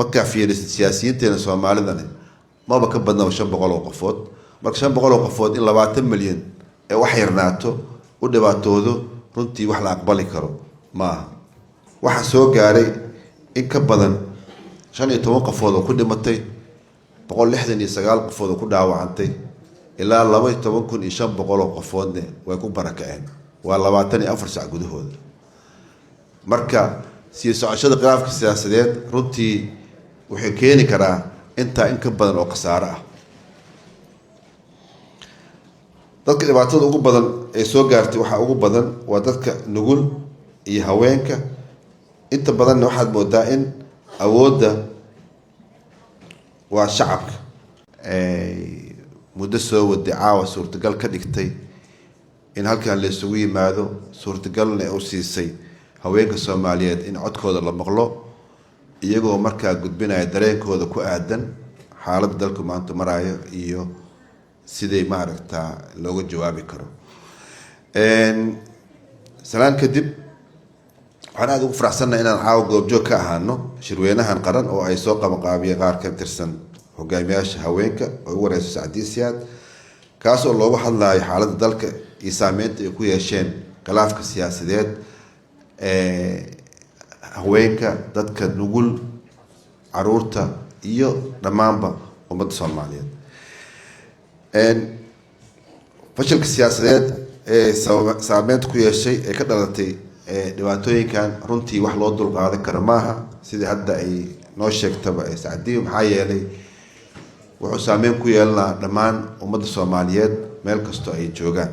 marka fiirisid siyaasiyiinteena Soomaalidana ma ba ka badnaa 500 oo qofood marka 500 oo qofood in 20 milyan ee wax yarnaato u dhibaatoodo runtii wax la aqbali karo ma waxa soo gaaray in ka badan 15 qofood oo ku dhimatay 169 qofood oo ku dhaawacantay ilaa 12500 oo qofoodna way ku barakaceen waa 24 saac gudahooda marka si socoshada khilaafka siyaasadeed runtii wuxuu keeni karaa inta in ka badan oo khasaare ah dadka dhibaatada ugu badan ee soo gaartay waxa ugu badan waa dadka nugul iyo haweenka inta badan waxaad moodaa in awoodda waa shacabka muddo soo waday caawa suurtagal ka dhigtay in halkan la isugu yimaado suurtagalna u siisay haweenka Soomaaliyeed in codkooda la maqlo iyagoo markaa gudbinaya dareenkooda ku aadan xaaladda dalku maanta marayo iyo sidee maaragtaa looga jawaabi karo salaan kadib waxaan aad ugu faraxsanahay inaan caawa goobjoog ka ahaano shirweynahan qaran oo ay soo qabanqaabiyeen qaar ka tirsan hogaamiyaasha haweenka oo ugu wareysa Sacdiye Siyaad kaas oo looga hadlayo xaaladda dalka iyo saameynta ay ku yeesheen khilaafka siyaasadeed haweenka dadka nugul caruurta iyo dhamaanba ummadda Soomaaliyeed fashilka siyaasadeed ee saameynta ku yeeshay ee ka dhalatay dhibaatooyinkan runtii wax loo dulqaadan karo maaha sidii hadda ay noo sheegtaba Sacdiye maxaa yeelay wuxuu saameyn ku yeelanaa dhammaan ummadda Soomaaliyeed meel kasta ay joogaan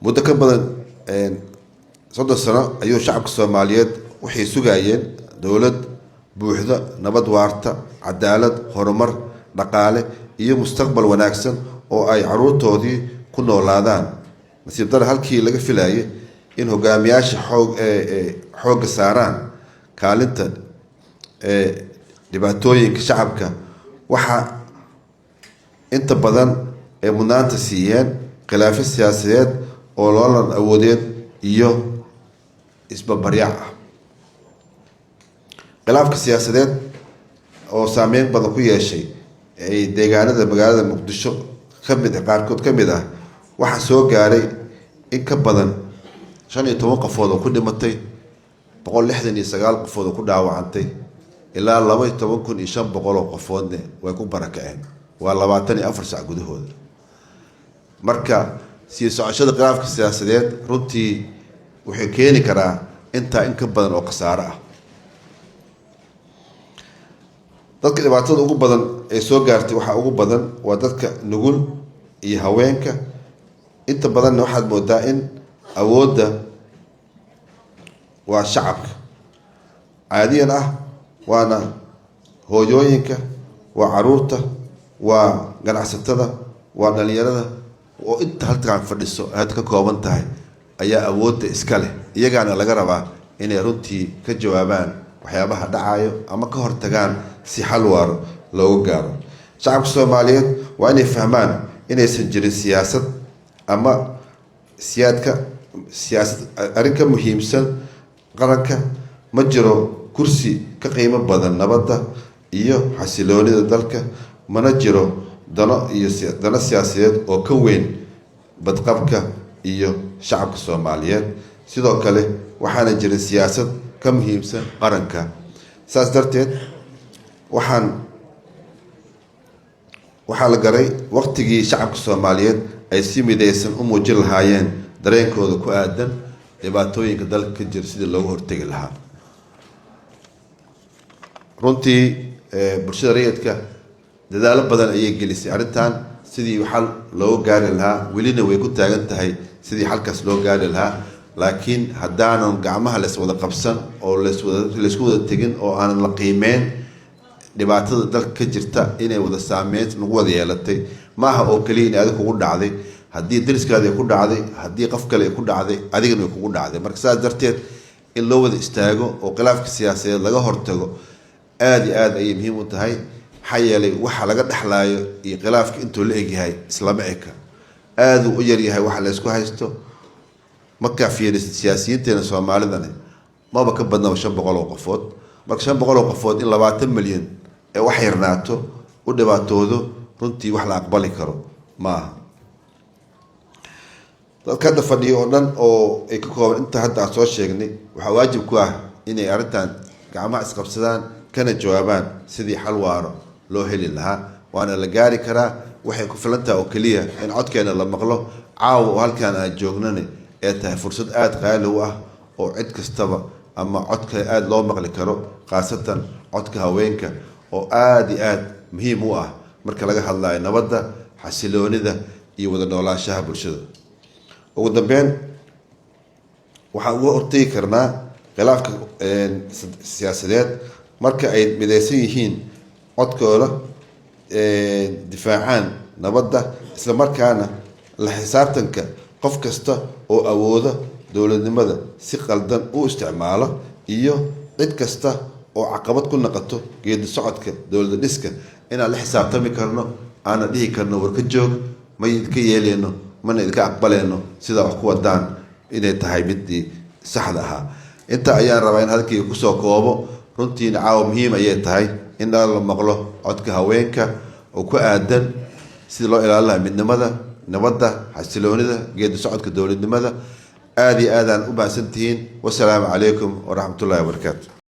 muddo ka badan 30 sano ayuu shacabka Soomaaliyeed waxay sugayeen dawlad buuxda nabad waarta cadaalad horumar dhaqaale iyo mustaqbal wanaagsan oo ay caruurtoodii ku noolaadaan nasiib dar halkii laga filayay in hogaamiyaasha xoog saaraan kaalinta dhibaatooyinka shacabka waxa inta badan ay mudnaanta siiyeen khilaafyo siyaasadeed oo loolan awoodeed iyo isbabaryac khilaafka siyaasadeed oo saameyn badan ku yeeshay ay deegaanada magaalada Muqdisho kamid qaarkood kamid ah waxa soo gaaray in ka badan 15 qofood oo ku dhimatay 169 qofood oo ku dhaawacantay ilaa 12500 oo qofoodna way ku barakaceen waa 24 saac gudahooda marka si socoshada khilaafka siyaasadeed runtii wuxuu keeni karaa inta in ka badan oo khasaare ah dadka dhibaatada ugu badan ee soo gaartay waxa ugu badan waa dadka nugul iyo haweenka inta badan waxaad moodaa in awoodda waa shacabka caadiyan ah waana hooyooyinka waa caruurta waa ganacsatada waa dhalinyarada oo inta halkaan fadhiso aad ka kooban tahay ayaa awoodda iska leh iyagaana laga rabaa inay runtii ka jawaabaan waxyaabaha dhacayo ama ka hortagaan si xal waaro loogu gaaro shacabka Soomaaliyeed waa inay fahmaan inaysan jirin siyaasad ama siyaasad arrin ka muhiimsan qaranka ma jiro kursi ka qiimo badan nabadda iyo xasiloonida dalka mana jiro dano siyaasadeed oo ka weyn badqabka iyo shacabka Soomaaliyeed sidoo kale waxaana jirin siyaasad ka muhiimsan qaranka saas darteed waxaa la garay waqtigii shacabka Soomaaliyeed ay si midaysan u muujin lahaayeen dareenkooda ku aadan dhibaatooyinka dalka ka jira sidii looga hortagi lahaa runtii bulshada rayidka dadaalo badan ayay gelisay arrintan sidii xal loo gaari lahaa welina way ku taagan tahay sidii xalkaas loo gaari lahaa laakiin haddaanan gacmaha la iswada qabsan oo la isku wada tegin oo aanan la qiimeyn dhibaatada dalka ka jirta inay wada saameyn nagu wada yeelatay maaha oo kaliya in adiga kugu dhacday haddii dariskaada ay ku dhacday haddii qof kale ay ku dhacday adigana way kugu dhacday marka saas darteed in loo wada istaago oo khilaafka siyaasadeed laga hortago aad iyo aad ayay muhiim u tahay maxaa yeelay waxa laga dhexlaayo iyo khilaafka intuu la egyahay islama eka aad u yar yahay waxa la isku haysto markaa fiirisid siyaasiyiinteena Soomaalidana ما بك بدنا شن بقولوا قفوت marka 500 qofood in 20 milyan ee wax yarnaato u dhibaatoodo runtii wax la aqbali karo maaha dadka hadda fadhiyo oo dhan oo ay ka kooban inta hadda soo sheegnay waxa waajib ku ah inay arintan gacmaha isqabsadaan kana jawaabaan sidii xal waaro loo heli lahaa waana la gaari karaa waxay ku filantaa oo kaliya in codkeena la maqlo caawa halkan aan joognane ee tahay fursad aad qaali u ah oo cid kastaba ama codka aad loo maqli karo qaasatan codka haweenka oo aad iyo aad muhiim u ah marka laga hadlayo nabadda xasiloonida iyo wada noolaanshaha bulshada ugu dambeyn waxaan uga hortagi karnaa khilaafka siyaasadeed marka ay midaysan yihiin codkooda difaacaan nabadda isla markaana la xisaabtanka qof kasta oo awooda dowladnimada si qaldan u isticmaalo iyo cid kasta oo caqabad ku noqoto geedi socodka dowladda dhiska inaan la xisaabtami karno aana dhihi karno war ka joog ma idinka yeeleyno mana idinka aqbaleyno sidaa wax ku wadaan inay tahay midii saxda ahaa inta ayaan rabaa in halkii kusoo koobo runtiina caawa muhiim ayay tahay in la maqlo codka haweenka oo ku aadan sida loo ilaalin lahaa midnimada nabadda xasiloonida geedi socodka dowladnimada aad iyo aadaan u baahsantihiin wasalaamu calaykum waraxmatullaahi wabarakaatu